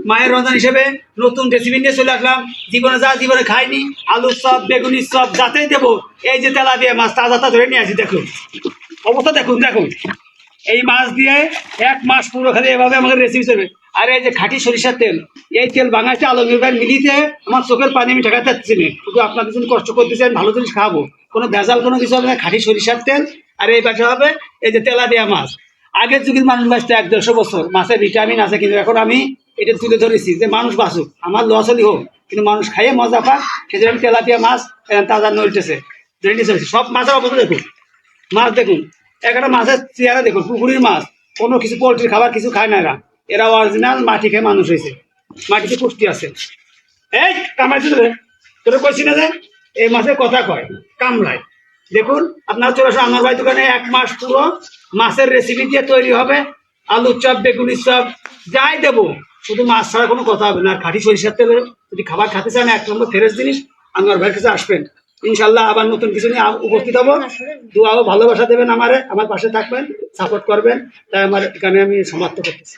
মায়ের রমজান হিসেবে নতুন রেসিপি নিয়ে চলে আসলাম। জীবনে খাইনি আলুর চপ, বেগুনির চপ, যাতেই দেবো। এই যে তেলাপিয়া মাছ তাজা ধরে নিয়ে আসি, দেখুন অবস্থা, দেখুন এই মাছ দিয়ে 1 মাস পুরো খালি এভাবে আমাদের রেসিপি চলবে। আর এই যে খাঁটি সরিষার তেল, এই তেল বাঙাইতে আলমগীর ভাই মিলিতে আমার চোখের পানি আমি ঠেকাতে পারছি না। শুধু আপনাদের জন্য কষ্ট করতেছেন, ভালো জিনিস খাবো, কোনো ভেজাল কোনো কিছু হবে না, খাঁটি সরিষার তেল। আর এই পাশে হবে এই যে তেলাপিয়া মাছ। আগের যুগের মানুষ বাঁচতে 100-150 বছর, মাছের ভিটামিন আছে, কিন্তু এখন আমি এটা তুলে ধরেছি যে মানুষ বাঁচুক, আমার লসলি হোক, কিন্তু মানুষ খাইয়ে মজা পাক। সেজন্য আমি তেলাপিয়া মাছ তাজা নড়তেছে ধরে নিয়ে চলছি। সব মাছের অবস্থা দেখুন, মাছ দেখুন, একটা মাছের চেহারা দেখুন, পুকুরের মাছ, কোনো কিছু পোলট্রির খাবার কিছু খায় না এরা। এরা অরিজিনাল মাটি খেয়ে মানুষ হয়েছে, মাটিতে পুষ্টি আছে। এই কামাইছি তোরে কইছি না যে এই মাছের কথা কয় কামলায়। দেখুন আপনারা চলে আসুন আমার ভাই দোকানে। 1 মাস পুরো মাছের রেসিপি দিয়ে তৈরি হবে। আলুর চপ, বেগুনির চপ, যাই দেবো, শুধু মাছ ছাড়া কোনো কথা হবে না। আর খাঁটি সরিষার তেলে যদি খাবার খেতে চান, 1 নম্বর ফ্রেশ জিনিস, আমার ভাইয়ের কাছে আসবেন। ইনশাল্লাহ আবার নতুন কিছু নিয়ে উপস্থিত হবো। দোয়া ও ভালোবাসা দেবেন, আমার পাশে থাকবেন, সাপোর্ট করবেন। তাই আমার এখানে আমি সমাপ্ত করতেছি।